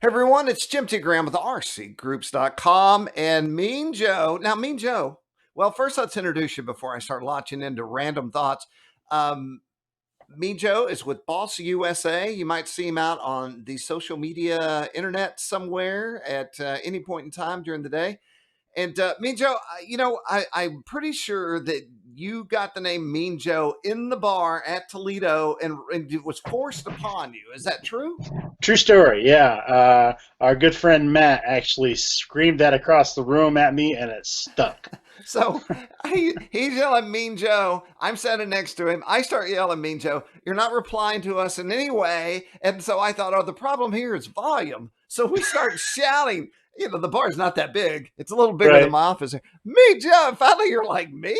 Hey everyone, it's Jim T. Graham with RCGroups.com and Mean Joe. Now, Mean Joe, well, first let's introduce you before I start launching into random thoughts. Um, Mean Joe is with Balsa USA. You might see him out on the social media internet somewhere at any point in time during the day. And Mean Joe, I'm pretty sure that you got the name Mean Joe in the bar at Toledo and it was forced upon you. Is that true? True story, yeah. Our good friend Matt actually screamed that across the room at me, and it stuck. So he's yelling Mean Joe. I'm standing next to him. I start yelling Mean Joe. You're not replying to us in any way. And so I thought, oh, the problem here is volume. So we start shouting. You know, the bar's not that big. It's a little bigger than Right. my office. Mean Joe. And finally, you're like, me?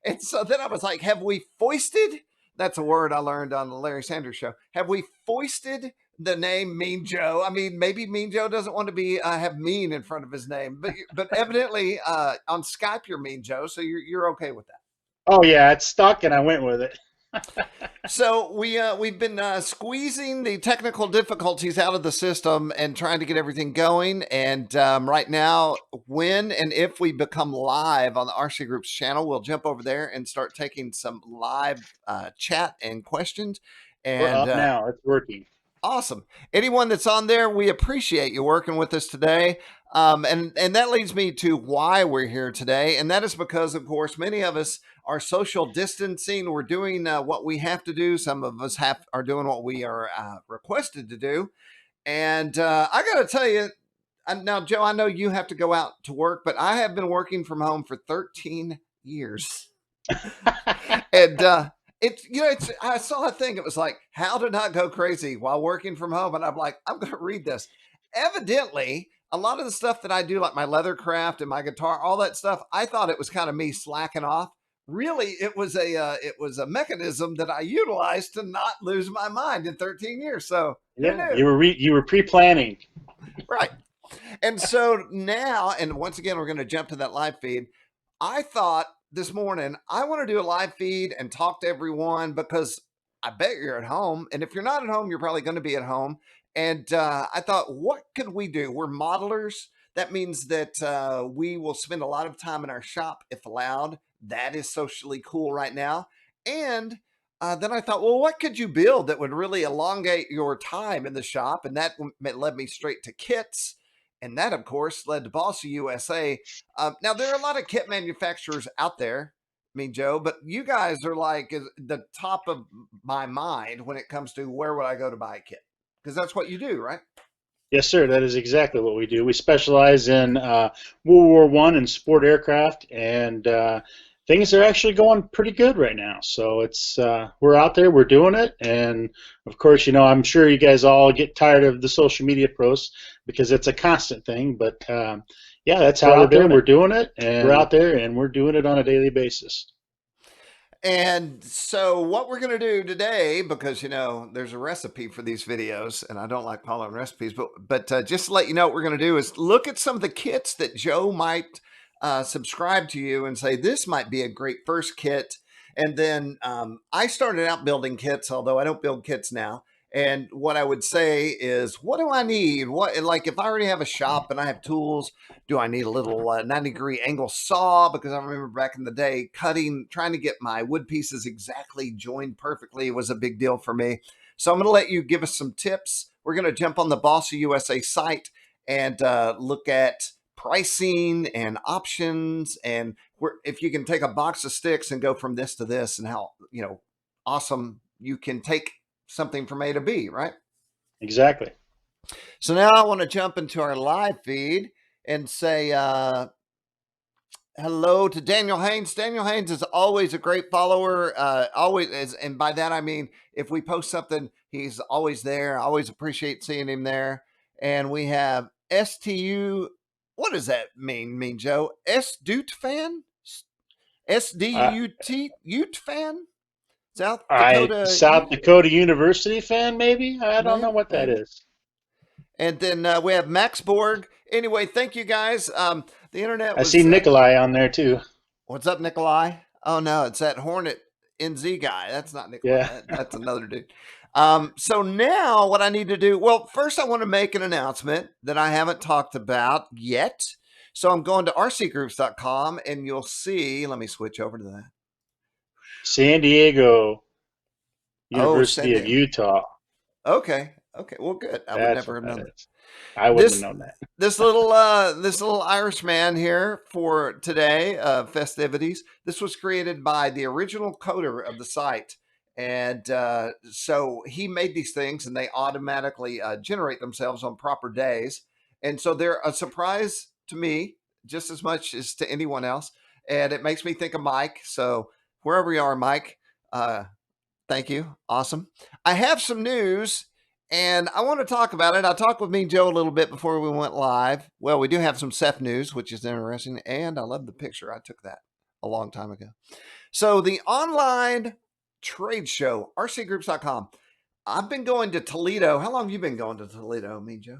And so then I was like, have we foisted? That's a word I learned on the Larry Sanders Show. Have we foisted the name Mean Joe? I mean, maybe Mean Joe doesn't want to be have mean in front of his name, but evidently on Skype you're Mean Joe, so you're okay with that. Oh yeah, it stuck, and I went with it. So we've been squeezing the technical difficulties out of the system and trying to get everything going. And right now, when and if we become live on the RC Groups channel, we'll jump over there and start taking some live chat and questions. We're And up now. It's working. awesome. Anyone that's on there, we appreciate you working with us today. And that leads me to why we're here today. And that is because, of course, many of us are social distancing. We're doing what we have to do. Some of us are doing what we are requested to do. And I got to tell you, now, Joe, I know you have to go out to work, but I have been working from home for 13 years. And it's I saw a thing. It was like how to not go crazy while working from home, and I'm like, I'm going to read this. Evidently, a lot of the stuff that I do, like my leather craft and my guitar, all that stuff, I thought it was kind of me slacking off. Really, it was a mechanism that I utilized to not lose my mind in 13 years. So who Yeah, knew? you were pre-planning. Right. And so now, and once again, we're going to jump to that live feed. I thought this morning, I want to do a live feed and talk to everyone because I bet you're at home. And if you're not at home, you're probably going to be at home. And I thought, what could we do? We're modelers. That means that we will spend a lot of time in our shop if allowed. That is socially cool right now. And then I thought, well, what could you build that would really elongate your time in the shop? And that led me straight to kits. And that, of course, led to Balsa USA. Now, there are a lot of kit manufacturers out there, I mean, Joe, but you guys are like the top of my mind when it comes to where would I go to buy a kit? Because that's what you do, right? Yes, sir. That is exactly what we do. We specialize in World War One and sport aircraft, and things are actually going pretty good right now. So it's we're out there, we're doing it, and of course, I'm sure you guys all get tired of the social media posts because it's a constant thing. But yeah, that's how we're out there. We're doing it, and we're out there, and we're doing it on a daily basis. And so what we're going to do today, because, there's a recipe for these videos and I don't like following recipes, but just to let you know what we're going to do is look at some of the kits that Joe might subscribe to you and say, this might be a great first kit. And then I started out building kits, although I don't build kits now. And what I would say is, what do I need? Like if I already have a shop and I have tools, do I need a little 90-degree angle saw? Because I remember back in the day, trying to get my wood pieces exactly joined perfectly was a big deal for me. So I'm going to let you give us some tips. We're going to jump on the Balsa USA site and look at pricing and options, and if you can take a box of sticks and go from this to this, and how awesome you can take something from A to B, right? Exactly. So now I want to jump into our live feed and say hello to Daniel Haynes. Daniel Haynes is always a great follower. Always is, and by that I mean if we post something, he's always there. I always appreciate seeing him there. And we have STU. What does that mean, Joe? SDUT fan? SDUT Ute fan? South Dakota University fan, maybe? I don't know what that maybe. is. And then we have Max Borg. Anyway, thank you guys. The internet I was. see Nikolai on there too. What's up, Nikolai? Oh no, it's that Hornet NZ guy. That's not Nikolai. Yeah. That's another dude. So now what I need to do, well, first I want to make an announcement that I haven't talked about yet. So I'm going to rcgroups.com and you'll see, let me switch over to that. San Diego, Oh, University send of it. Utah. Okay. Okay. Well, good. I would That's never what have that known that. is. I wouldn't have This known that. this little Irish man here for today festivities. This was created by the original coder of the site, and so he made these things, and they automatically generate themselves on proper days, and so they're a surprise to me just as much as to anyone else, and it makes me think of Mike. So wherever you are, Mike, uh, thank you. Awesome. I have some news and I want to talk about it. I talked with me and Joe a little bit before we went live. Well, we do have some Seth news, which is interesting. And I love the picture. I took that a long time ago. So, the online trade show, rcgroups.com. I've been going to Toledo. How long have you been going to Toledo, me and Joe?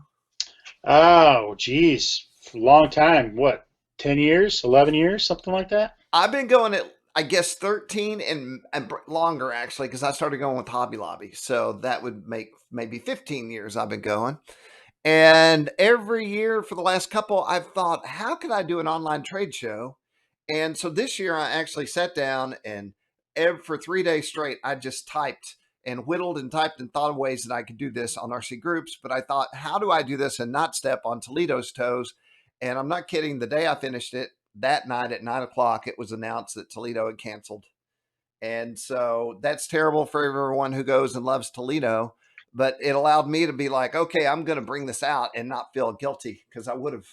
Oh, geez. Long time. What, 10 years, 11 years, something like that? I've been going at, I guess, 13 and longer, actually, because I started going with Hobby Lobby. So, that would make maybe 15 years I've been going. And every year for the last couple, I've thought, how could I do an online trade show? And so this year, I actually sat down and for 3 days straight, I just typed and whittled and typed and thought of ways that I could do this on RC Groups. But I thought, how do I do this and not step on Toledo's toes? And I'm not kidding. The day I finished it, that night at 9 o'clock, it was announced that Toledo had canceled. And so that's terrible for everyone who goes and loves Toledo. But it allowed me to be like, okay, I'm going to bring this out and not feel guilty because I would have.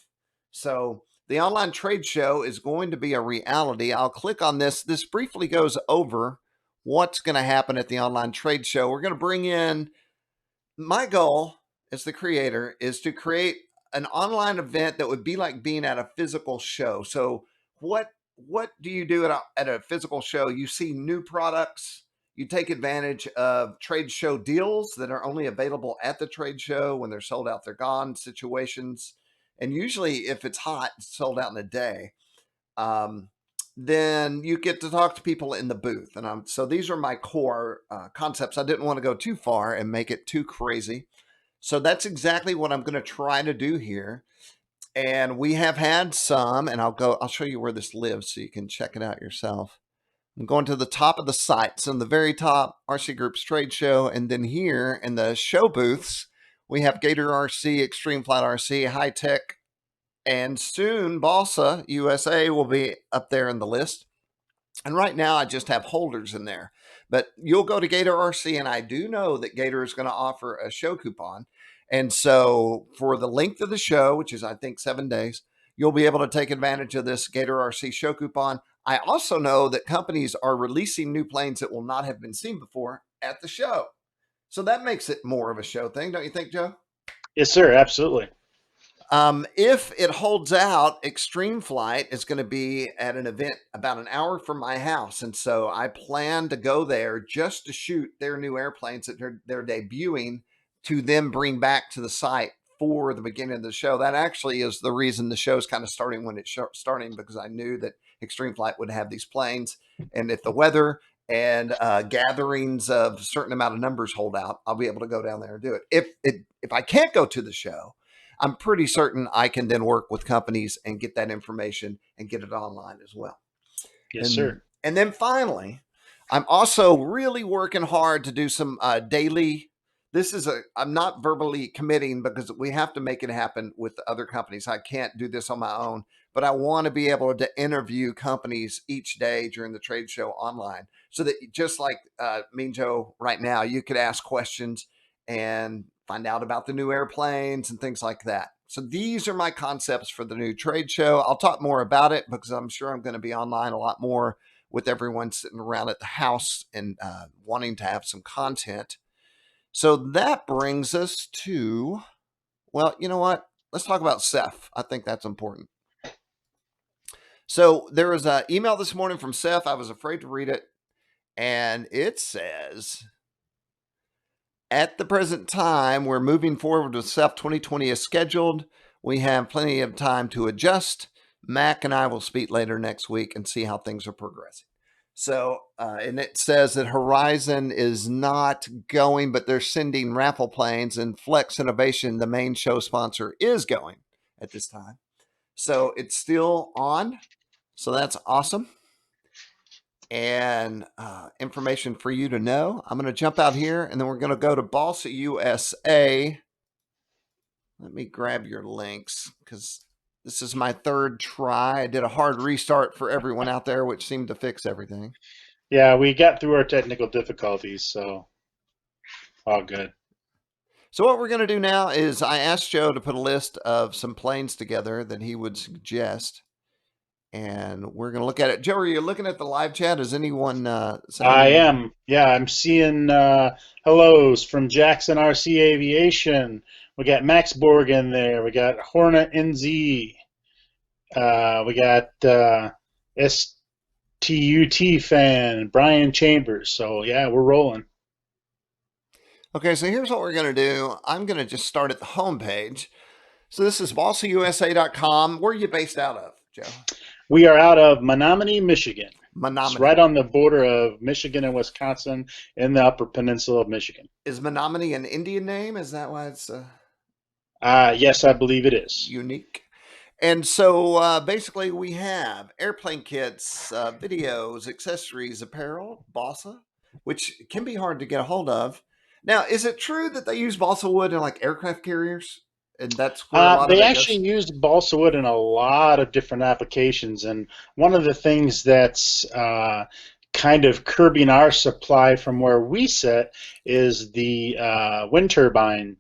So the online trade show is going to be a reality. I'll click on this. This briefly goes over what's going to happen at the online trade show. We're going to bring in, my goal as the creator is to create an online event that would be like being at a physical show. So what do you do at a physical show? You see new products, you take advantage of trade show deals that are only available at the trade show. When they're sold out, they're gone situations. And usually if it's hot, it's sold out in a day. um, then you get to talk to people in the booth. And so these are my core concepts. I didn't want to go too far and make it too crazy. So that's exactly what I'm going to try to do here. And we have had some, and I'll show you where this lives so you can check it out yourself. I'm going to the top of the site. So in the very top, RC Group's trade show. And then here in the show booths, we have Gator RC, Extreme Flat RC, High Tech, and soon Balsa USA will be up there in the list. And right now I just have holders in there. But you'll go to Gator RC, and I do know that Gator is going to offer a show coupon. And so for the length of the show, which is I think 7 days, you'll be able to take advantage of this Gator RC show coupon. I also know that companies are releasing new planes that will not have been seen before at the show. So that makes it more of a show thing, don't you think, Joe? Yes, sir. Absolutely. If it holds out, Extreme Flight is going to be at an event about an hour from my house. And so I plan to go there just to shoot their new airplanes that they're debuting to then bring back to the site for the beginning of the show. That actually is the reason the show is kind of starting when it's starting, because I knew that Extreme Flight would have these planes. And if the weather and gatherings of a certain amount of numbers hold out, I'll be able to go down there and do it. If I can't go to the show, I'm pretty certain I can then work with companies and get that information and get it online as well. Yes, sir. And then finally, I'm also really working hard to do some daily. I'm not verbally committing because we have to make it happen with other companies. I can't do this on my own, but I want to be able to interview companies each day during the trade show online, so that just like me and Joe right now, you could ask questions and find out about the new airplanes and things like that. So these are my concepts for the new trade show. I'll talk more about it because I'm sure I'm going to be online a lot more with everyone sitting around at the house and wanting to have some content. So that brings us to, well, you know what? Let's talk about Seth. I think that's important. So there was an email this morning from Seth. I was afraid to read it. And it says, at the present time, we're moving forward with Seth 2020 as scheduled. We have plenty of time to adjust. Mac and I will speak later next week and see how things are progressing. So, and it says that Horizon is not going, but they're sending raffle planes, and Flex Innovation, the main show sponsor, is going at this time. So it's still on. So that's awesome. And information for you to know. I'm going to jump out here, and then we're going to go to Balsa USA. Let me grab your links because this is my third try. I did a hard restart for everyone out there, which seemed to fix everything. Yeah, we got through our technical difficulties, so all good. So what we're going to do now is I asked Joe to put a list of some planes together that he would suggest, and we're going to look at it. Joe, are you looking at the live chat? Is anyone sending I any? am. Yeah, I'm seeing hellos from Jackson RC Aviation. We got Max Borg in there. We got Hornet NZ. We got STUT fan, Brian Chambers. So, yeah, we're rolling. Okay, so here's what we're going to do. I'm going to just start at the home page. So this is balsausa.com. Where are you based out of, Joe? We are out of Menominee, Michigan. It's Menominee. right on the border of Michigan and Wisconsin in the Upper Peninsula of Michigan. Is Menominee an Indian name? Is that why it's Yes, I believe it is. unique? And so basically we have airplane kits, videos, accessories, apparel, balsa, which can be hard to get a hold of. Now, is it true that they use balsa wood in like aircraft carriers? And that's where a lot of They it actually goes? used balsa wood in a lot of different applications, and one of the things that's kind of curbing our supply from where we sit is the wind turbine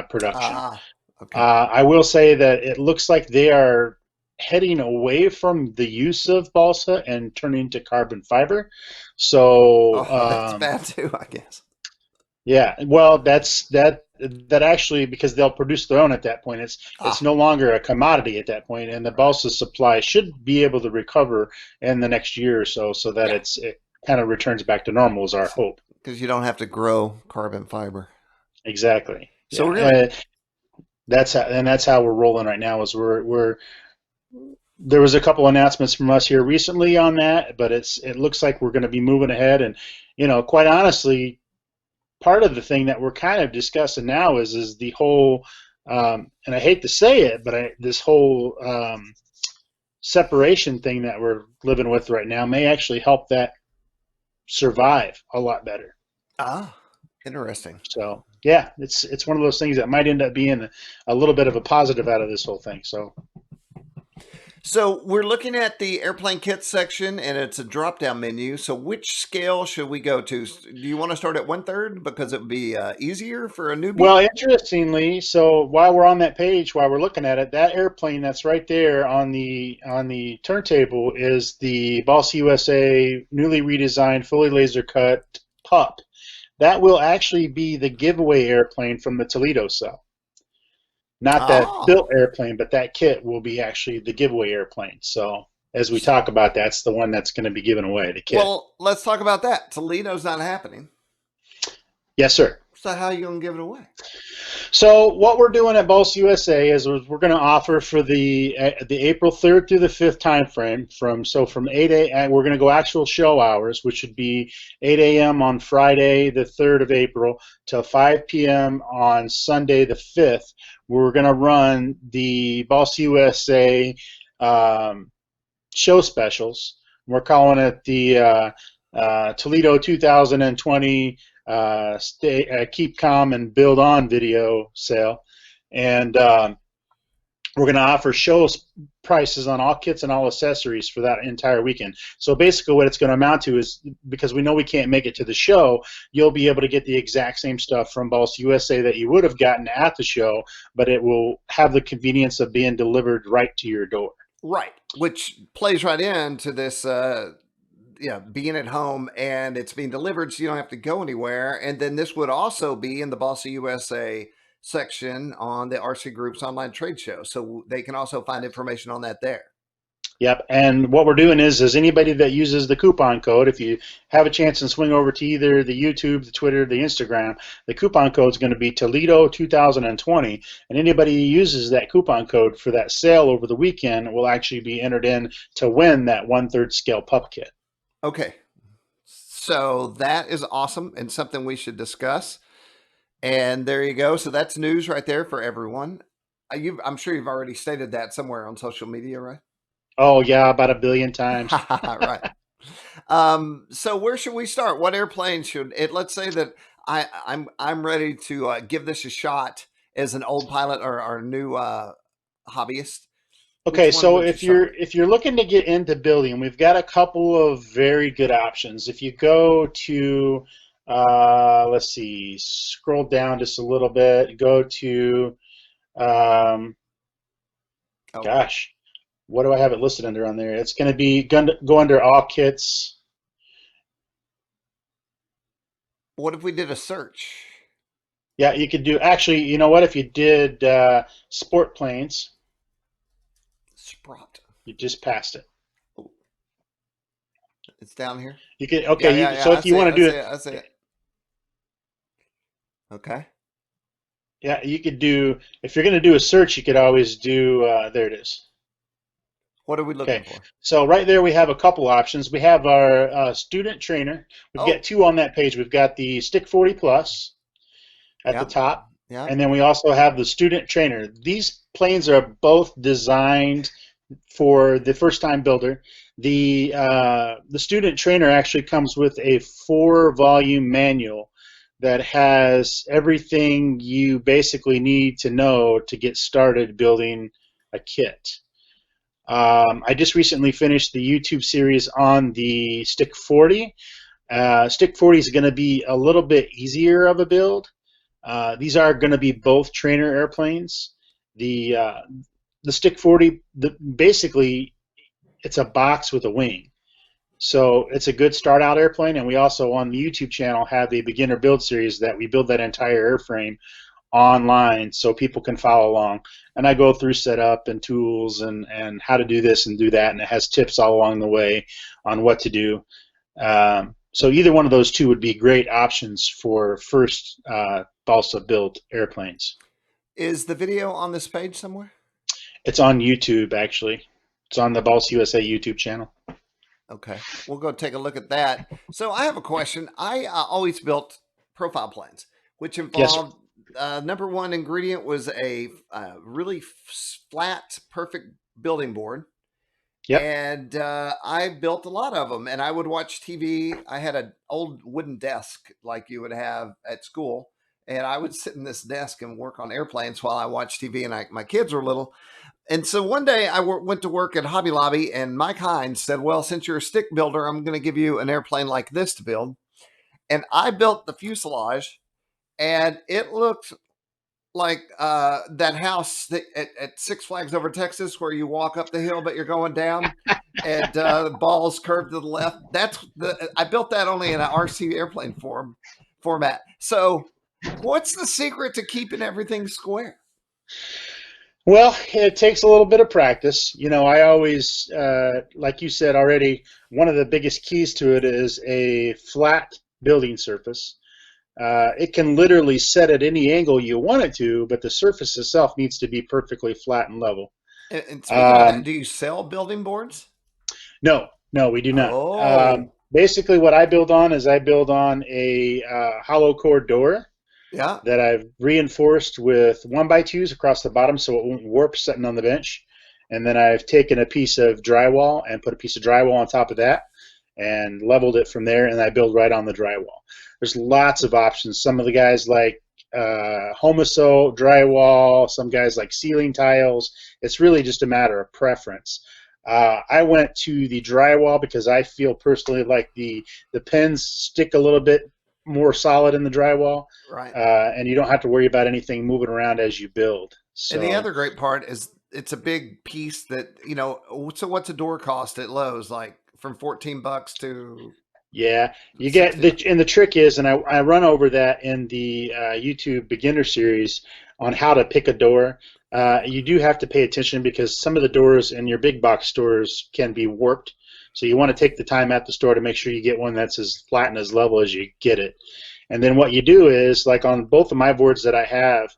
production. Ah, okay. I will say that it looks like they are heading away from the use of balsa and turning to carbon fiber. So Oh, that's bad too, I guess. yeah, well, that actually because they'll produce their own at that point. It's Ah, no longer a commodity at that point, and the right. balsa supply should be able to recover in the next year or so, so that Yeah, it kind of returns back to normal is our hope. because you don't have to grow carbon fiber. Exactly. So Yeah, we're gonna. that's how we're rolling right now. Is we're there was a couple announcements from us here recently on that, but it looks like we're going to be moving ahead, and quite honestly, part of the thing that we're kind of discussing now is the whole, and I hate to say it, but this whole separation thing that we're living with right now may actually help that survive a lot better. Ah, interesting. So yeah, it's one of those things that might end up being a little bit of a positive out of this whole thing. So So we're looking at the airplane kit section, and it's a drop-down menu. So which scale should we go to? Do you want to start at 1/3 because it would be easier for a newbie? well, interestingly, so while we're on that page, while we're looking at it, that airplane that's right there on the turntable is the Balsa USA newly redesigned, fully laser cut pup. That will actually be the giveaway airplane from the Toledo cell. Not that Oh, built airplane, but that kit will be actually the giveaway airplane. So as we talk about, that's the one that's going to be given away, the kit. well, let's talk about that. Toledo's not happening. Yes, sir. So how are you going to give it away? So what we're doing at Balsa USA is we're going to offer for the April 3rd through the 5th time frame from 8 a.m. We're going to go actual show hours, which would be 8 a.m. on Friday the 3rd of April till 5 p.m. on Sunday the 5th. We're going to run the Balsa USA show specials. We're calling it the Toledo 2020 keep calm and build on video sale, and we're going to offer show prices on all kits and all accessories for that entire weekend. So basically what it's going to amount to is, because we know we can't make it to the show, you'll be able to get the exact same stuff from Balsa USA that you would have gotten at the show, but it will have the convenience of being delivered right to your door. Right, which plays right into this being at home and it's being delivered so you don't have to go anywhere. And then this would also be in the Balsa USA section on the RCGroups online trade show. So they can also find information on that there. Yep, and what we're doing is anybody that uses the coupon code, if you have a chance and swing over to either the YouTube, the Twitter, the Instagram, the coupon code is going to be Toledo 2020, and anybody who uses that coupon code for that sale over the weekend will actually be entered in to win that 1/3 scale pup kit. Okay. So that is awesome and something we should discuss. And there you go. So that's news right there for everyone. I'm sure you've already stated that somewhere on social media, right? Oh yeah, about a billion times. Right. So where should we start? What airplane should it? Let's say that I'm ready to give this a shot as an old pilot or a new hobbyist. Okay, Which one so would you start with? if you're looking to get into building, we've got a couple of very good options. If you go to let's see, scroll down just a little bit, go to um, Oh, gosh, what do I have it listed under on there? It's going to be go under all kits. what if we did a search? Yeah, you could do actually, you know what? If you did sport planes, Sprott. you just passed it. Oh, it's down here. You could okay, Yeah, yeah, yeah. so I if you see it. want I to do see it, it. I see it. Okay. yeah, you could do if you're going to do a search, you could always do there it is. What are we looking Okay, for? so right there we have a couple options. We have our student trainer. We've got Oh, two on that page. We've got the Stick 40 Plus at the yeah, top, yeah. and then we also have the student trainer. These planes are both designed for the first-time builder. The student trainer actually comes with a 4-volume manual that has everything you basically need to know to get started building a kit. I just recently finished the YouTube series on the Stick 40. Stick 40 is going to be a little bit easier of a build. These are going to be both trainer airplanes. The uh, the Stick 40, basically, it's a box with a wing. So it's a good start out airplane. And we also on the YouTube channel have a beginner build series that we build that entire airframe online so people can follow along. And I go through setup and tools and how to do this and do that. And it has tips all along the way on what to do. So either one of those two would be great options for first balsa built airplanes. Is the video on this page somewhere? It's on YouTube, actually. It's on the Balsa USA YouTube channel. Okay, we'll go take a look at that. So I have a question. I always built profile plans, which Yes, sir. involved number one ingredient was a really flat, perfect building board. Yep. And I built a lot of them, and I would watch TV. I had an old wooden desk like you would have at school, and I would sit in this desk and work on airplanes while I watched TV. And my kids were little, and so one day I went to work at Hobby Lobby, and Mike Hines said, "Well, since you're a stick builder, I'm going to give you an airplane like this to build." And I built the fuselage, and it looked like that house at Six Flags Over Texas where you walk up the hill but you're going down and the balls curved to the left. That's the I built that only in an RC airplane format. So what's the secret to keeping everything square? Well, it takes a little bit of practice. You know, I always, like you said already, one of the biggest keys to it is a flat building surface. It can literally set at any angle you want it to, but the surface itself needs to be perfectly flat and level. And speaking of that, Um, do you sell building boards? no, no, we do not. Oh, Basically, what I build on is I build on a hollow core door yeah. that I've reinforced with 1x2s across the bottom so it won't warp sitting on the bench. And then I've taken a piece of drywall and put a piece of drywall on top of that and leveled it from there, and I build right on the drywall. There's lots of options. Some of the guys like Homoso drywall, some guys like ceiling tiles. It's really just a matter of preference. I went to the drywall because I feel personally like the pins stick a little bit more solid in the drywall, Right. and you don't have to worry about anything moving around as you build. And the So other great part is it's a big piece that, so what's a door cost at Lowe's? Like from $14 to yeah, you get 60. and the trick is, and I run over that in the YouTube beginner series on how to pick a door. You do have to pay attention because some of the doors in your big box stores can be warped. So you want to take the time at the store to make sure you get one that's as flat and as level as you get it. And then what you do is, like on both of my boards that I have,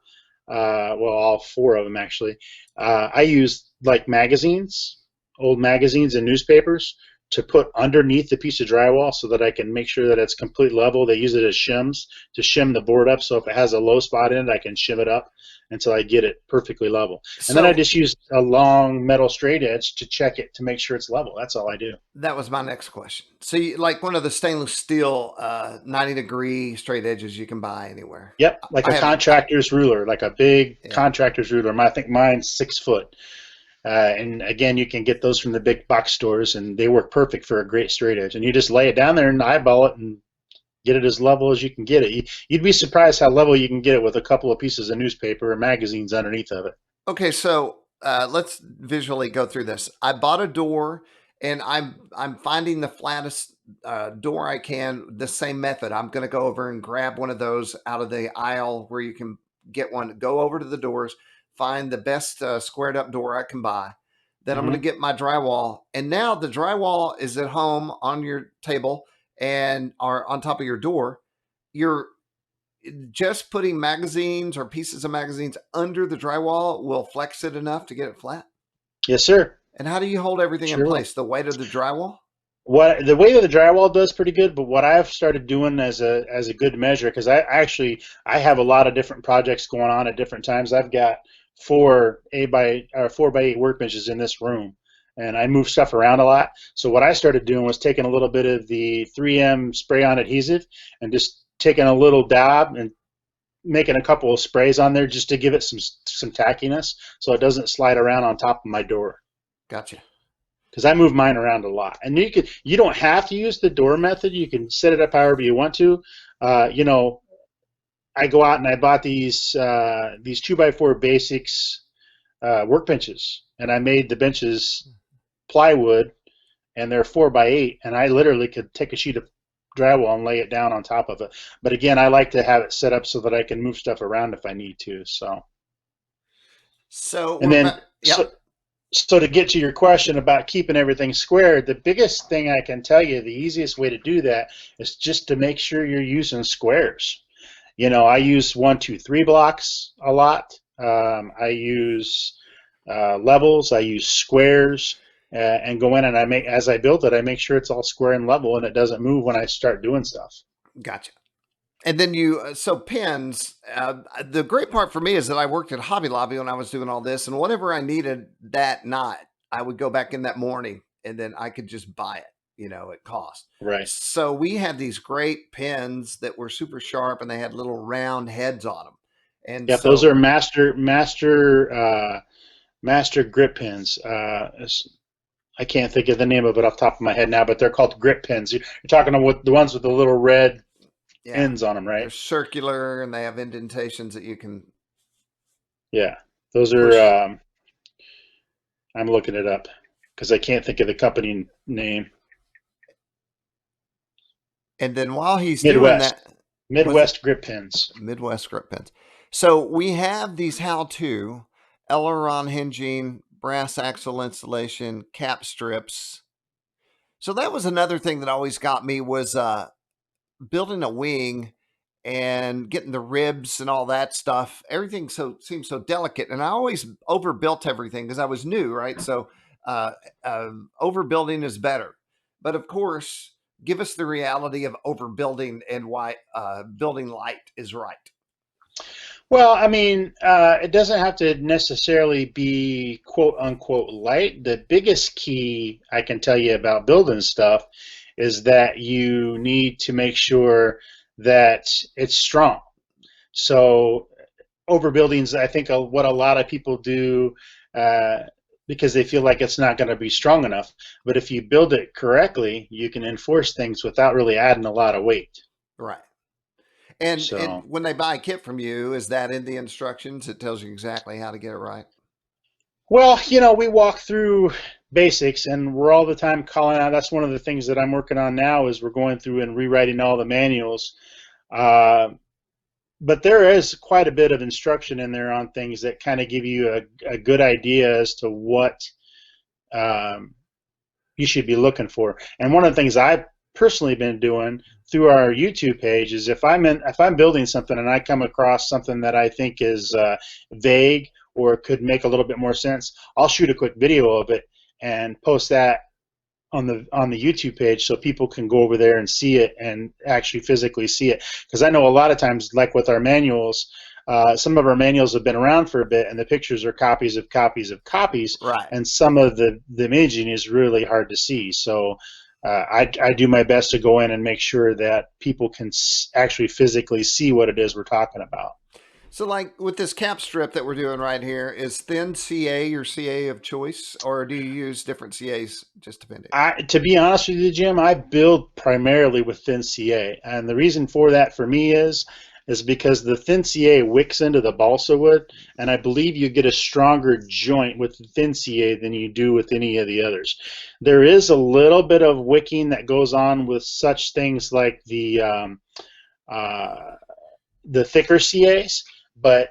well, all four of them actually, I use like magazines, old magazines and newspapers to put underneath the piece of drywall so that I can make sure that it's complete level. They use it as shims to shim the board up. So if it has a low spot in it, I can shim it up until I get it perfectly level. And then I So just use a long metal straight edge to check it to make sure it's level. That's all I do. that was my next question. So you like one of the stainless steel 90-degree straight edges you can buy anywhere. Yep, like I a have, contractor's ruler, like a big yeah. contractor's ruler. I think mine's 6 foot. And again, you can get those from the big box stores, and they work perfect for a great straight edge. And you just lay it down there and eyeball it and get it as level as you can get it. You'd be surprised how level you can get it with a couple of pieces of newspaper or magazines underneath of it. Okay, so let's visually go through this. I bought a door, and I'm finding the flattest door I can. The same method. I'm going to go over and grab one of those out of the aisle where you can get one. Go over to the doors, find the best squared up door I can buy. Then I'm going to Hmm. get my drywall, and now the drywall is at home on your table and are on top of your door. You're just putting magazines or pieces of magazines under the drywall will flex it enough to get it flat. Yes, sir. And how do you hold everything in Sure will. place? The weight of the drywall? What the weight of the drywall does pretty good, but what I've started doing as a good measure, because I have a lot of different projects going on at different times. I've got 4x8 workbenches in this room, and I move stuff around a lot. So what I started doing was taking a little bit of the 3M spray-on adhesive and just taking a little dab and making a couple of sprays on there just to give it some tackiness, so it doesn't slide around on top of my door. Gotcha. Because I move mine around a lot, and you don't have to use the door method. You can set it up however you want to. You know, I go out and I bought these 2x4 basics workbenches, and I made the benches plywood, and they're 4x8, and I literally could take a sheet of drywall and lay it down on top of it. But again, I like to have it set up so that I can move stuff around if I need to. So And we're then back. so Yep. So to get to your question about keeping everything square, the biggest thing I can tell you, the easiest way to do that is just to make sure you're using squares. You know, I use 1, 2, 3 blocks a lot. I use levels. I use squares, and go in and as I build it, I make sure it's all square and level, and it doesn't move when I start doing stuff. Gotcha. And then so pins, the great part for me is that I worked at Hobby Lobby when I was doing all this, and whatever I needed that night, I would go back in that morning and then I could just buy it, at cost. Right. So we had these great pins that were super sharp and they had little round heads on them. And Yep, those are so, master grip pins. I can't think of the name of it off the top of my head now, but they're called grip pins. You're talking about the ones with the little red yeah, ends on them, they're right? circular and they have indentations that you can Yeah, those are. push. I'm looking it up because I can't think of the company name. And then while he's doing Midwest, that, was it Midwest grip pins. Midwest grip pins? So we have these how-to aileron hinging, brass axle installation, cap strips. So that was another thing that always got me was building a wing and getting the ribs and all that stuff. Everything seems so delicate, and I always overbuilt everything because I was new, right? So uh, overbuilding is better, but of course, give us the reality of overbuilding and why building light is right. Well, I mean, it doesn't have to necessarily be quote unquote light. The biggest key I can tell you about building stuff is that you need to make sure that it's strong. So overbuilding is, I think, what a lot of people do uh, because they feel like it's not going to be strong enough. But if you build it correctly, you can enforce things without really adding a lot of weight. Right. And So, when they buy a kit from you, is that in the instructions? It tells you exactly how to get it right. well, we walk through basics, and we're all the time calling out. That's one of the things that I'm working on now is we're going through and rewriting all the manuals. Uh, but there is quite a bit of instruction in there on things that kind of give you a good idea as to what um, you should be looking for. And one of the things I've personally been doing through our YouTube page is if I'm building something and I come across something that I think is vague or could make a little bit more sense, I'll shoot a quick video of it and post that on the YouTube page so people can go over there and see it and actually physically see it. Because I know a lot of times, like with our manuals, some of our manuals have been around for a bit, and the pictures are copies of copies of copies, Right. and some of the imaging is really hard to see. So I do my best to go in and make sure that people can actually physically see what it is we're talking about. So, like with this cap strip that we're doing right here, is thin CA your CA of choice, or do you use different CAs just depending? To be honest with you, Jim, I build primarily with thin CA, and the reason for that for me is because the thin CA wicks into the balsa wood, and I believe you get a stronger joint with the thin CA than you do with any of the others. There is a little bit of wicking that goes on with such things like uh, the thicker CAs, but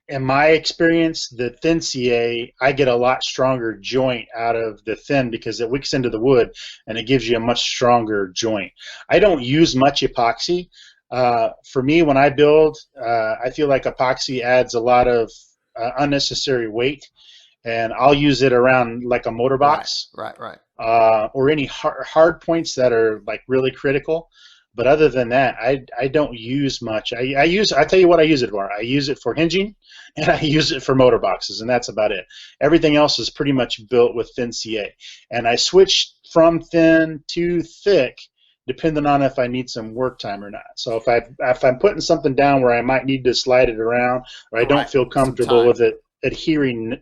in my experience, the thin CA, I get a lot stronger joint out of the thin because it wicks into the wood and it gives you a much stronger joint. I don't use much epoxy. For me, when I build, I feel like epoxy adds a lot of unnecessary weight, and I'll use it around like a motor Right, box right, right. or any hard points that are like really critical. But other than that, I don't use much. I tell you what I use it for. I use it for hinging, and I use it for motor boxes, and that's about it. Everything else is pretty much built with thin CA, and I switch from thin to thick depending on if I need some work time or not. So if I'm putting something down where I might need to slide it around, or I don't Right. feel Some comfortable time. with it adhering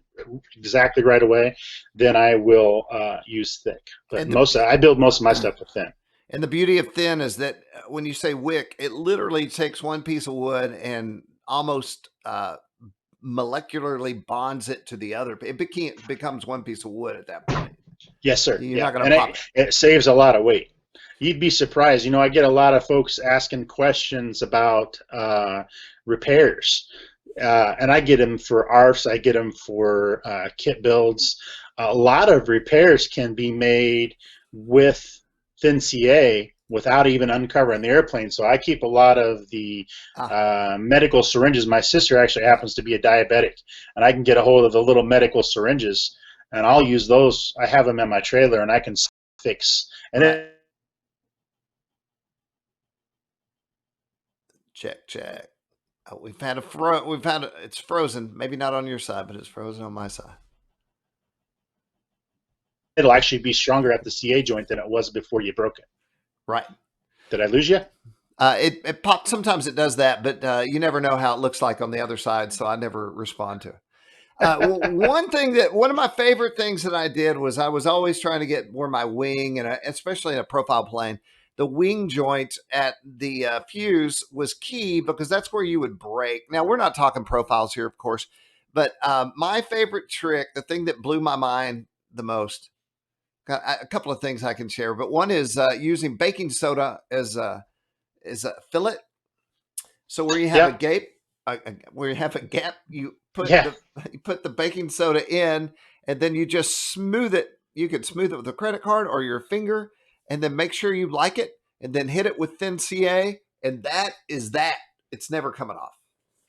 exactly right away, then I will use thick. But And the I build most of my stuff with thin. and the beauty of thin is that when you say wick, it literally takes one piece of wood and almost molecularly bonds it to the other. Becomes one piece of wood at that point. Yes, sir. You're Yeah, not going to and pop it. it saves a lot of weight. You'd be surprised. You know, I get a lot of folks asking questions about repairs, and I get them for ARFs. I get them for kit builds. A lot of repairs can be made with thin CA without even uncovering the airplane. So I keep a lot of the Ah, medical syringes. My sister actually happens to be a diabetic, and I can get a hold of the little medical syringes, and I'll use those. I have them in my trailer, and I can fix. And right. then Check, check. Oh, we've had it's frozen. Maybe not on your side, but it's frozen on my side. it'll actually be stronger at the CA joint than it was before you broke it. Right. Did I lose you? It pops. Sometimes it does that, but you never know how it looks like on the other side, so I never respond to it. One of my favorite things that I did was I was always trying to get where my wing and especially in a profile plane, the wing joint at the fuse was key because that's where you would break. Now we're not talking profiles here, of course, but my favorite trick, the thing that blew my mind the most, a couple of things I can share, but one is using baking soda as a fillet. So where you have a Yep. gape, where you have a gap, Yeah. you put the baking soda in, and then you just smooth it. You could smooth it with a credit card or your finger, and then make sure you like it, and then hit it with thin CA, and that is that. It's never coming off.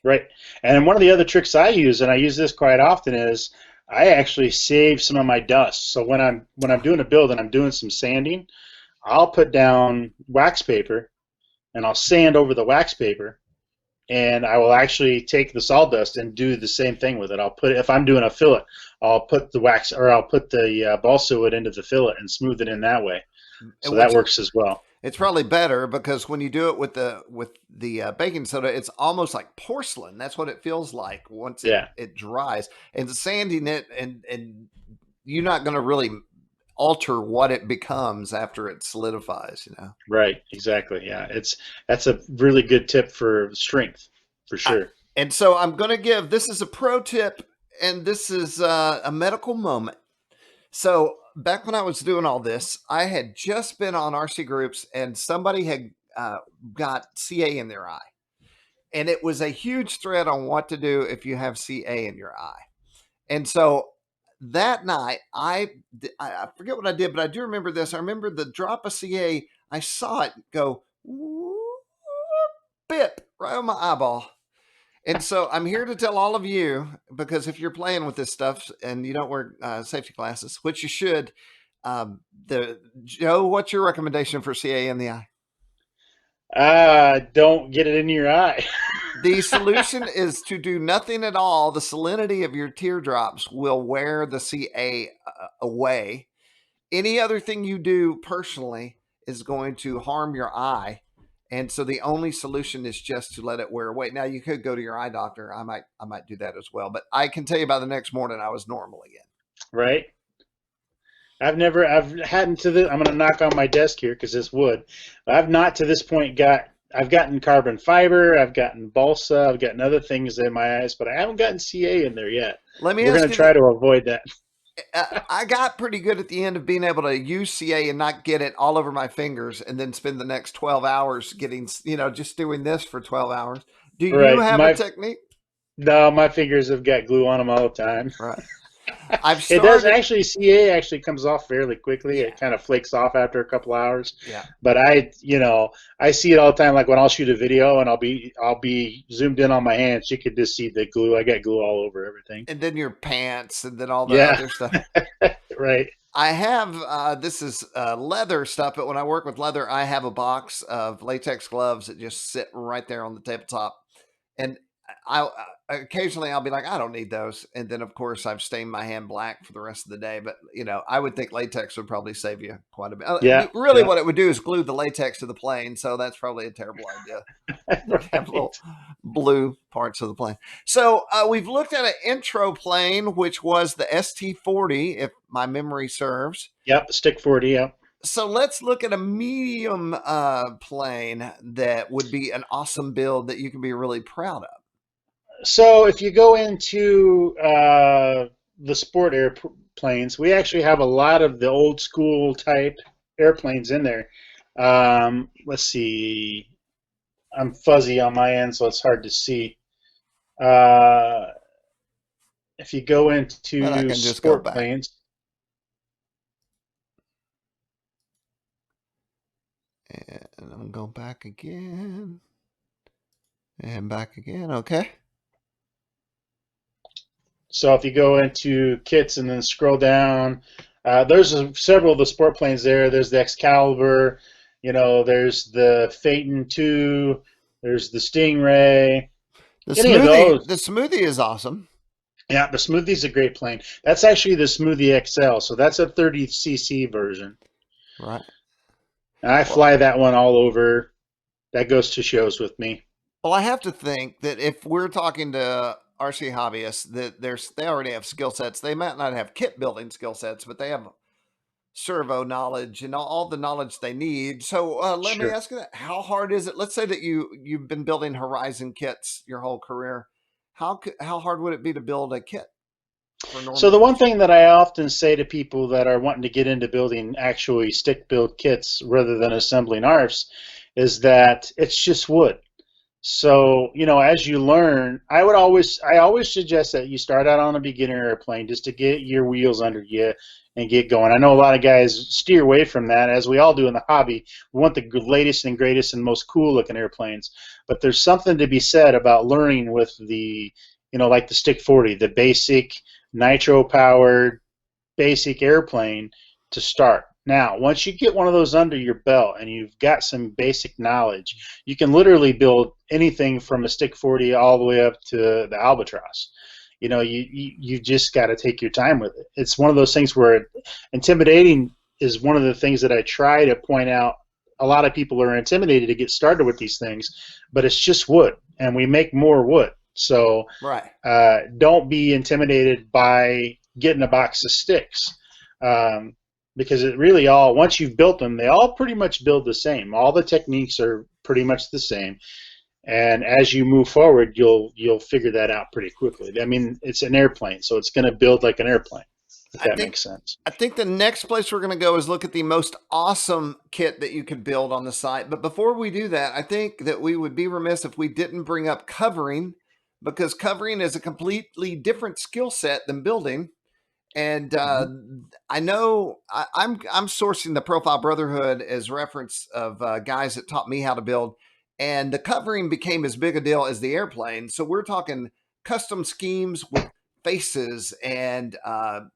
Right. And one of the other tricks I use, and I use this quite often, is I actually save some of my dust. So when I'm doing a build and I'm doing some sanding, I'll put down wax paper and I'll sand over the wax paper, and I will actually take the sawdust and do the same thing with it. I'll put if I'm doing a fillet, I'll put the wax or I'll put the balsa wood into the fillet and smooth it in that way. And So that what's works as well. It's probably better because when you do it with the baking soda, it's almost like porcelain. That's what it feels like once Yeah. it dries. And sanding it, and you're not going to really alter what it becomes after it solidifies. You know. Right. Exactly. Yeah. That's a really good tip for strength, for I, sure. and so I'm going to give this is a pro tip, and this is a medical moment. So back when I was doing all this, I had just been on RCGroups, and somebody had got CA in their eye. And it was a huge thread on what to do if you have CA in your eye. And so that night, I forget what I did, but I do remember this. I remember the drop of CA. I saw it go bip right on my eyeball. And so I'm here to tell all of you, because if you're playing with this stuff and you don't wear safety glasses, which you should, The Joe, what's your recommendation for CA in the eye? Don't get it in your eye. The solution is to do nothing at all. The salinity of your teardrops will wear the CA away. Any other thing you do personally is going to harm your eye. And so the only solution is just to let it wear away. Now you could go to your eye doctor. I might do that as well. But I can tell you by the next morning I was normal again. Right? I've hadn't to the, I'm going to knock on my desk here because it's wood. I've not to this point I've gotten carbon fiber, I've gotten balsa, I've gotten other things in my eyes, but I haven't gotten CA in there yet. Let me We're ask going to you try that. to avoid that. I got pretty good at the end of being able to use CA and not get it all over my fingers and then spend the next 12 hours getting, just doing this for 12 hours. Do you Right. have a technique? No, my fingers have got glue on them all the time. Right. I've It does started. actually, CA actually comes off fairly quickly. Yeah. It kind of flakes off after a couple hours. Yeah. But I see it all the time. Like when I'll shoot a video and I'll be zoomed in on my hands, you could just see the glue. I got glue all over everything. And then your pants and then all the Yeah, other stuff. right. I have, this is leather stuff, but when I work with leather, I have a box of latex gloves that just sit right there on the tabletop. And occasionally I'll be like, I don't need those. And then of course I've stained my hand black for the rest of the day. But I would think latex would probably save you quite a bit. Yeah, Really, yeah, what it would do is glue the latex to the plane. So that's probably a terrible idea. Then have little right. blue parts of the plane. So we've looked at an intro plane, which was the ST40, if my memory serves. Yep, stick 40. Yep. So let's look at a medium plane that would be an awesome build that you can be really proud of. So if you go into the sport airplanes, we actually have a lot of the old school type airplanes in there. Let's see. I'm fuzzy on my end, so it's hard to see. Uh, if you go But I into can just go sport back. planes, And I'm going back again. And back again. Okay. so if you go into kits and then scroll down, there's several of the sport planes there. There's the Excalibur, there's the Phaeton 2, there's the Stingray. The Any of smoothie, those. the smoothie is awesome. Yeah, the Smoothie's a great plane. That's actually the Smoothie XL, so that's a 30cc version. Right. And I Well, fly that one all over. That goes to shows with me. well, I have to think that if we're talking to RC hobbyists, that they already have skill sets. They might not have kit building skill sets, but they have servo knowledge and all the knowledge they need. So let me Sure. ask you that: how hard is it? Let's say that you've been building Horizon kits your whole career. How hard would it be to build a kit for a So normal the one person? thing that I often say to people that are wanting to get into building actually stick build kits rather than assembling ARFs is that it's just wood. So, as you learn, I always suggest that you start out on a beginner airplane just to get your wheels under you and get going. I know a lot of guys steer away from that, as we all do in the hobby. We want the latest and greatest and most cool looking airplanes. But there's something to be said about learning with like the Stick 40, the basic nitro powered basic airplane to start. Now, once you get one of those under your belt and you've got some basic knowledge, you can literally build anything from a Stick 40 all the way up to the Albatross. You just got to take your time with it. It's one of those things where intimidating is one of the things that I try to point out. A lot of people are intimidated to get started with these things, but it's just wood, and we make more wood. So Right. don't be intimidated by getting a box of sticks. Because it really once you've built them, they all pretty much build the same. All the techniques are pretty much the same. And as you move forward, you'll figure that out pretty quickly. I mean, it's an airplane, so it's going to build like an airplane, if I that think makes sense. I think the next place we're going to go is look at the most awesome kit that you could build on the site. But before we do that, I think that we would be remiss if we didn't bring up covering, because covering is a completely different skill set than building. And Mhm. I know I'm sourcing the Profile Brotherhood as reference of guys that taught me how to build, and the covering became as big a deal as the airplane. So we're talking custom schemes with faces and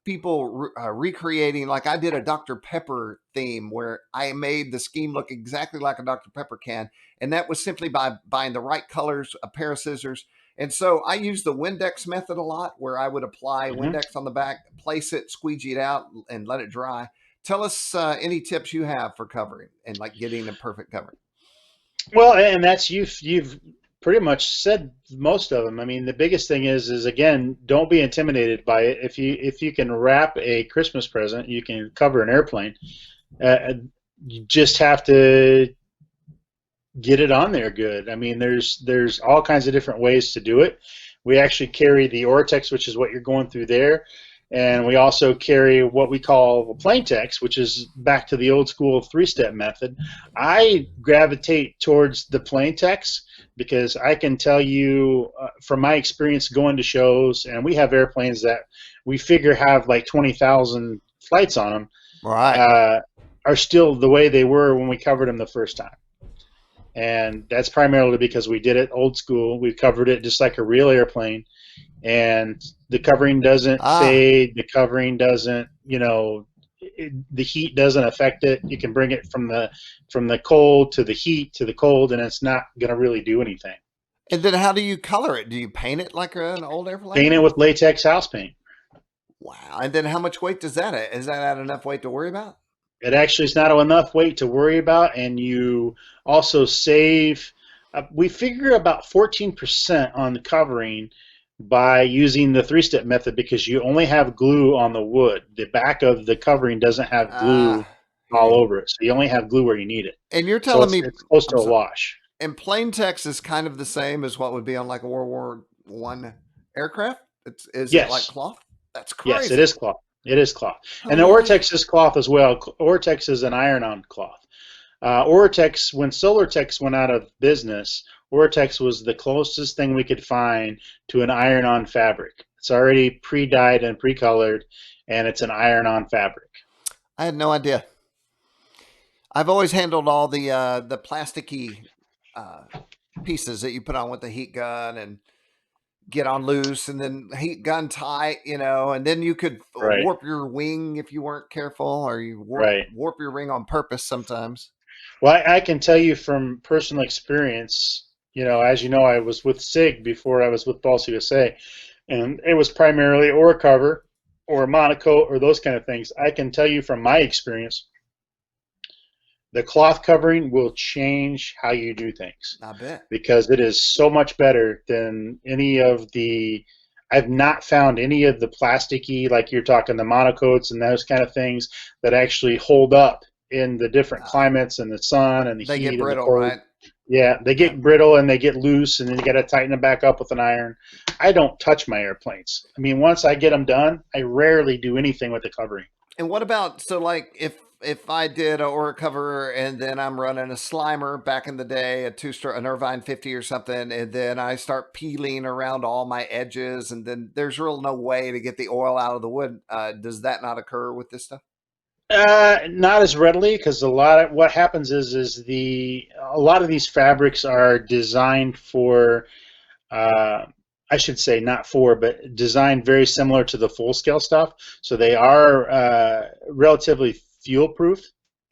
people recreating. Like I did a Dr. Pepper theme where I made the scheme look exactly like a Dr. Pepper can, and that was simply by buying the right colors, a pair of scissors. And so I used the Windex method a lot, where I would apply Hmm. Windex on the back, place it, squeegee it out, and let it dry. Tell us any tips you have for covering and like getting a perfect covering. Well, and that's you've pretty much said most of them. I mean, the biggest thing is again, don't be intimidated by it. If you can wrap a Christmas present, you can cover an airplane. You just have to get it on there good. I mean, there's all kinds of different ways to do it. We actually carry the Ortex, which is what you're going through there, and we also carry what we call the plain text, which is back to the old school three-step method. I gravitate towards the plain text because I can tell you from my experience going to shows, and we have airplanes that we figure have like 20,000 flights on them, Right. are still the way they were when we covered them the first time. And that's primarily because we did it old school. We covered it just like a real airplane, and the covering doesn't Ah, fade. The covering doesn't, the heat doesn't affect it. You can bring it from the cold to the heat to the cold, and it's not going to really do anything. and then how do you color it? Do you paint it like an old airplane? Paint it Or? with latex house paint. Wow. And then how much weight does that add? Is that add enough weight to worry about? It actually is not enough weight to worry about, and you also save. We figure about 14% on the covering by using the three-step method because you only have glue on the wood. The back of the covering doesn't have glue Hear all you. over it, so you only have glue where you need it. And you're So telling it's me, it's close to I'm a sorry. wash. And plain text is kind of the same as what would be on like a World War I aircraft. Is it like Yes, cloth? That's yes, it crazy. is cloth. It is cloth, and the Holy. Ortex is cloth as well. Ortex is an iron-on cloth. Ortex, when Solartex went out of business, Ortex was the closest thing we could find to an iron-on fabric. It's already pre-dyed and pre-colored, and it's an iron-on fabric. I had no idea. I've always handled all the plasticky uh, pieces that you put on with the heat gun and get on loose, and then heat gun tight, and then you could Right, warp your wing if you weren't careful, or you right. warp your ring on purpose sometimes. Well, I can tell you from personal experience, as you know, I was with SIG before I was with Balsa USA, and it was primarily or a cover or a monocoat or those kind of things. I can tell you from my experience, the cloth covering will change how you do things I bet. because it is so much better than any of the. I've not found any of the plasticky, like you're talking the monocoats and those kind of things that actually hold up in the different Uh, climates and the sun and the they get heat and the brittle, cold. right? Yeah, they Yeah. get brittle and they get loose, and then you got to tighten them back up with an iron. I don't touch my airplanes. I mean, once I get them done, I rarely do anything with the covering. And what about, so like if I did a Aura cover and then I'm running a Slimer back in the day, a two-stroke, an Irvine 50 or something, and then I start peeling around all my edges, and then there's real no way to get the oil out of the wood. Does that not occur with this stuff? Not as readily because a lot of what happens is a lot of these fabrics are designed for uh, I should say not for but designed very similar to the full scale stuff, so they are relatively fuel proof.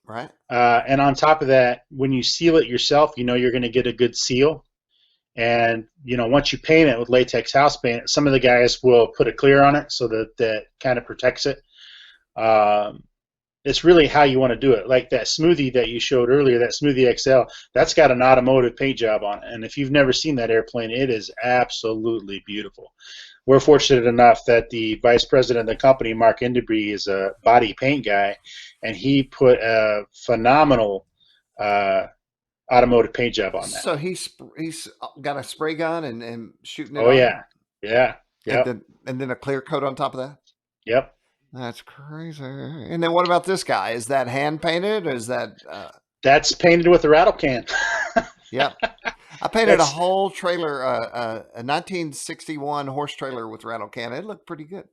Right. And on top of that, when you seal it yourself, you know you're going to get a good seal. And once you paint it with latex house paint, some of the guys will put a clear on it so that that kind of protects it. Um, it's really how you want to do it. Like that smoothie that you showed earlier, that smoothie XL, that's got an automotive paint job on it. And if you've never seen that airplane, it is absolutely beautiful. We're fortunate enough that the vice president of the company, Mark Enderby, is a body paint guy, and he put a phenomenal uh, automotive paint job on that. So he's got a spray gun and shooting it Oh on it, yeah, yeah, and yep, then a clear coat on top of that. yep. That's crazy. And then what about this guy? Is that hand painted? Or is that? That's painted with a rattle can. Yep. I painted a That's whole trailer, a 1961 horse trailer with rattle can. It looked pretty good.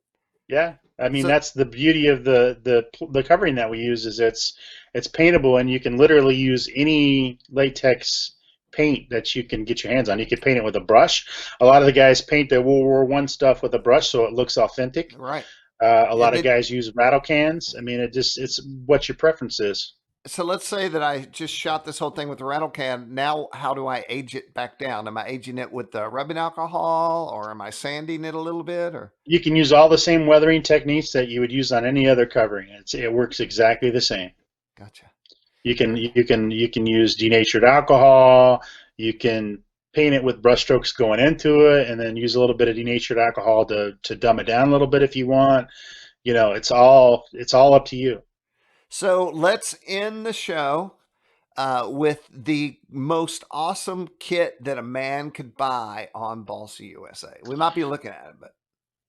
Yeah, I mean So that's the beauty of the covering that we use is it's paintable and you can literally use any latex paint that you can get your hands on. You can paint it with a brush. A lot of the guys paint their World War One stuff with a brush so it looks authentic. Right. A And lot of then, guys use rattle cans. I mean, it's what your preference is. so let's say that I just shot this whole thing with the rattle can. Now, how do I age it back down? Am I aging it with the rubbing alcohol, or am I sanding it a little bit? Or You can use all the same weathering techniques that you would use on any other covering. It works exactly the same. gotcha. You can use denatured alcohol. You can paint it with brushstrokes going into it, and then use a little bit of denatured alcohol to dumb it down a little bit if you want. It's all up to you. So let's end the show with the most awesome kit that a man could buy on Balsa USA. We might be looking at it, but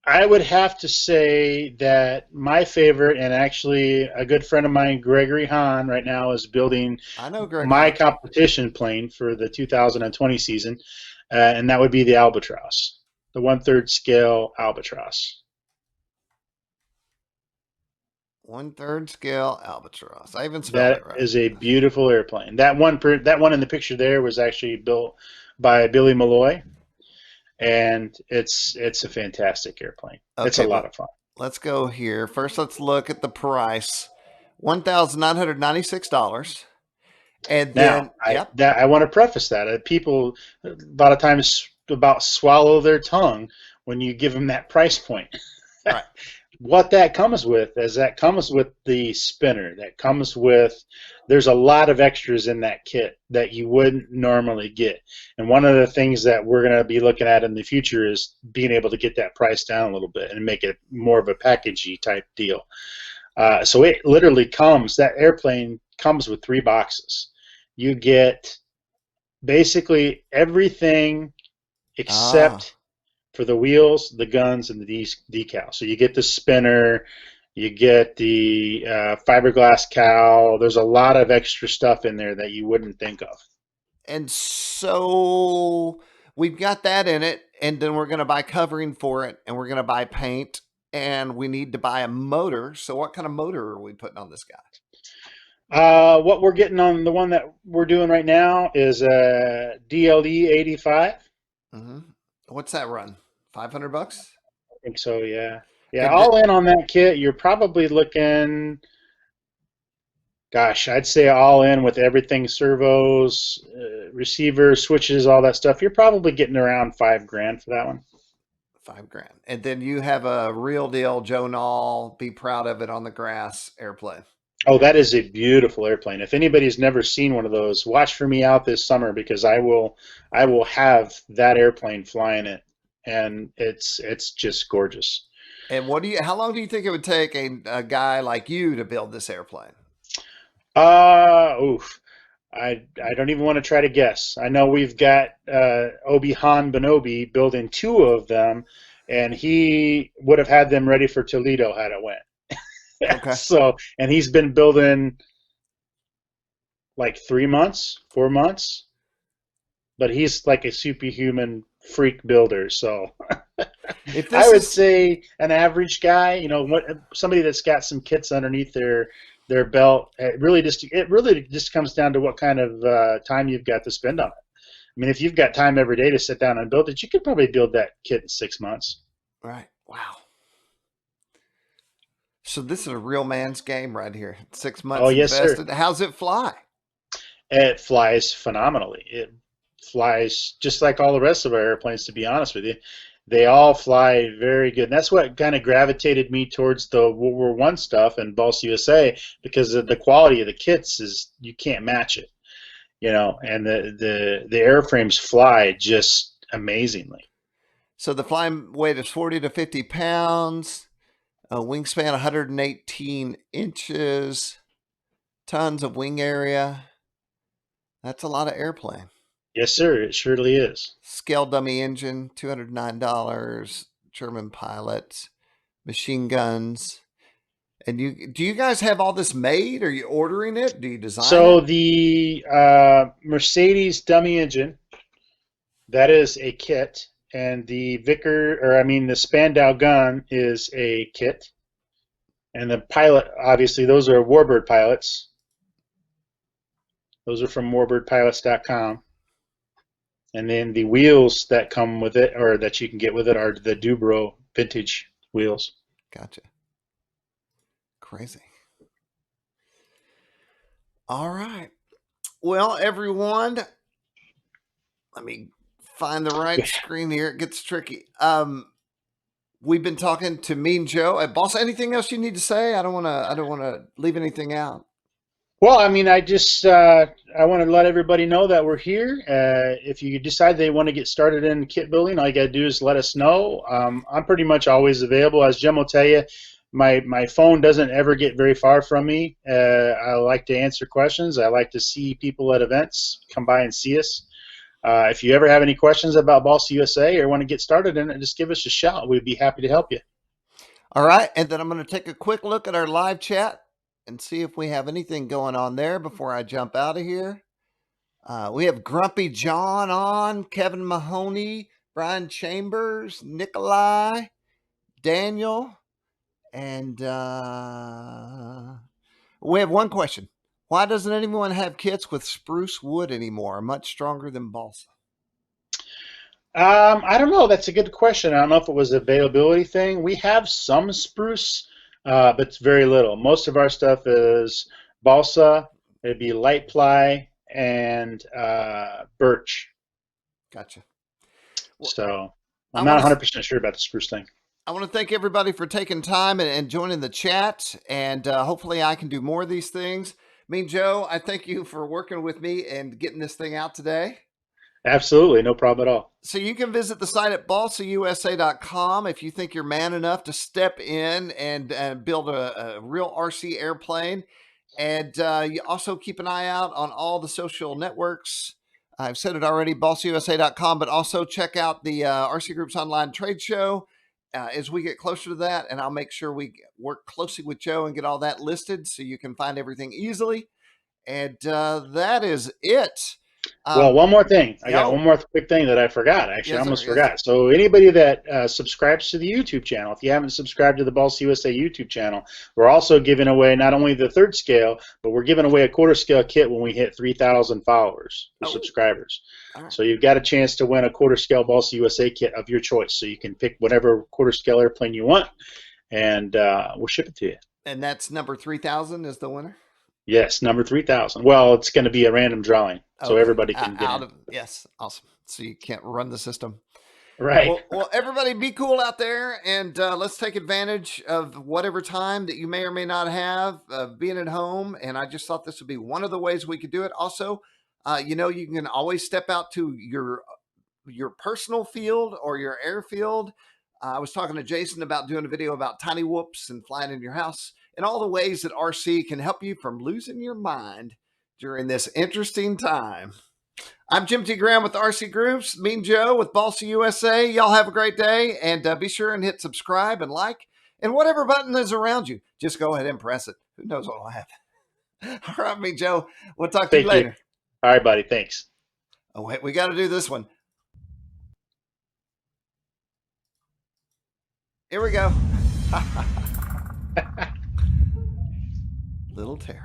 I would have to say that my favorite, and actually a good friend of mine, Gregory Hahn, right now is building I know Greg my Hahn. competition plane for the 2020 season, and that would be the Albatross, the 1/3 scale Albatross. 1/3 scale Albatross. I even spelled it That right. is a beautiful airplane. That one in the picture there was actually built by Billy Malloy, and it's a fantastic airplane. It's a Okay, lot but of fun. let's go here. First, let's look at the price. $1,996. And Now, then, I yep. that I want to preface that people a lot of times about swallow their tongue when you give them that price point. Right. What that comes with is that comes with the spinner. That comes with there's a lot of extras in that kit that you wouldn't normally get. And one of the things that we're going to be looking at in the future is being able to get that price down a little bit and make it more of a packagey type deal. So it literally that airplane comes with 3 boxes. You get basically everything Ah. except for the wheels, the guns, and the decal. So you get the spinner, you get the fiberglass cowl. There's a lot of extra stuff in there that you wouldn't think of. And so we've got that in it. And then we're going to buy covering for it. And we're going to buy paint. And we need to buy a motor. So, what kind of motor are we putting on this guy? What we're getting on the one that we're doing right now is a DLE 85. Mm-hmm. What's that run? $500? I think so, yeah. Yeah, And th- all in on that kit, you're probably looking, gosh, I'd say all in with everything, servos, receivers, switches, all that stuff. You're probably getting around 5 grand for that one. 5 grand. And then you have a real deal Joe Nall, be proud of it on the grass airplane. Oh, that is a beautiful airplane. If anybody's never seen one of those, watch for me out this summer because I will have that airplane flying it, and it's just gorgeous. And how long do you think it would take a guy like you to build this airplane? Oof. I don't even want to try to guess. I know we've got Obi-Han Benobi building 2 of them, and he would have had them ready for Toledo had it went. Okay. So, and he's been building like 3 months, 4 months, but he's like a superhuman freak builder. So, If I this would is say an average guy, somebody that's got some kits underneath their belt. It really just comes down to what kind of time you've got to spend on it. I mean, if you've got time every day to sit down and build it, you could probably build that kit in 6 months. right, wow. So this is a real man's game right here. 6 months Oh, yes, sir. invested. How's it fly? It flies phenomenally. It flies just like all the rest of our airplanes, to be honest with you. They all fly very good. And that's what kind of gravitated me towards the World War One stuff and Balsa USA because the quality of the kits is you can't match it, and the airframes fly just amazingly. So the flying weight is 40 to 50 pounds, a wingspan 118 inches, tons of wing area. That's a lot of airplane. Yes, sir. It surely is. Scale dummy engine, $209. German pilots, machine guns. And do you guys have all this made? Are you ordering it? Do you design So it? the Mercedes dummy engine, that is a kit, and the Spandau gun is a kit, and the pilot, obviously, those are Warbird pilots. Those are from warbirdpilots.com. And then the wheels that come with it, or that you can get with it, are the Dubro vintage wheels. Gotcha. Crazy. All right. Well, everyone, let me find the right screen here. It gets tricky. We've been talking to Mean Joe. Boss, anything else you need to say? I don't want to leave anything out. Well, I mean, I want to let everybody know that we're here. If you decide they want to get started in kit building, all you got to do is let us know. I'm pretty much always available. As Jim will tell you, my phone doesn't ever get very far from me. I like to answer questions. I like to see people at events. Come by and see us. If you ever have any questions about Balsa USA or want to get started in it, just give us a shout. We'd be happy to help you. All right, and then I'm going to take a quick look at our live chat and see if we have anything going on there before I jump out of here. We have Grumpy John on, Kevin Mahoney, Brian Chambers, Nikolai, Daniel, and we have one question. Why doesn't anyone have kits with spruce wood anymore? Much stronger than balsa. I don't know. That's a good question. I don't know if it was an availability thing. We have some spruce, but it's very little. Most of our stuff is balsa. It'd be light ply and birch. Gotcha. Well, So I I'm not want to 100% sure about the spruce thing. I want to thank everybody for taking time and joining the chat, and hopefully I can do more of these things. Mean Joe, I thank you for working with me and getting this thing out today. Absolutely, no problem at all. So you can visit the site at balsausa.com if you think you're man enough to step in and build a real RC airplane. And you also keep an eye out on all the social networks. I've said it already, balsausa.com, but also check out the RC Groups Online Trade Show as we get closer to that. And I'll make sure we work closely with Joe and get all that listed so you can find everything easily. And that is it. Well, one more thing. I got Yo, one more quick thing that I forgot. Actually, I yes, sir. almost Yes, sir. forgot. So anybody that subscribes to the YouTube channel, if you haven't subscribed to the Balsa USA YouTube channel, we're also giving away not only the third scale, but we're giving away a quarter scale kit when we hit 3,000 followers or subscribers. Right. So you've got a chance to win a quarter scale Balsa USA kit of your choice. So you can pick whatever quarter scale airplane you want, and we'll ship it to you. And that's number 3,000 is the winner? Yes, number 3,000. Well, it's going to be a random drawing, so Okay. everybody can get Out in. of, yes, awesome. So you can't run the system. Right. Well, everybody be cool out there, and let's take advantage of whatever time that you may or may not have being at home. And I just thought this would be one of the ways we could do it. Also, you know, you can always step out to your personal field or your airfield. I was talking to Jason about doing a video about tiny whoops and flying in your house and all the ways that RC can help you from losing your mind during this interesting time. I'm Jim T. Graham with RCGroups, Mean Joe with Balsa USA. Y'all have a great day, and be sure and hit subscribe and like, and whatever button is around you, just go ahead and press it. Who knows what will happen? All right, Mean Joe. We'll talk to you Thank you. later. All right, buddy. Thanks. Oh, wait, we got to do this one. Here we go. Little Terror.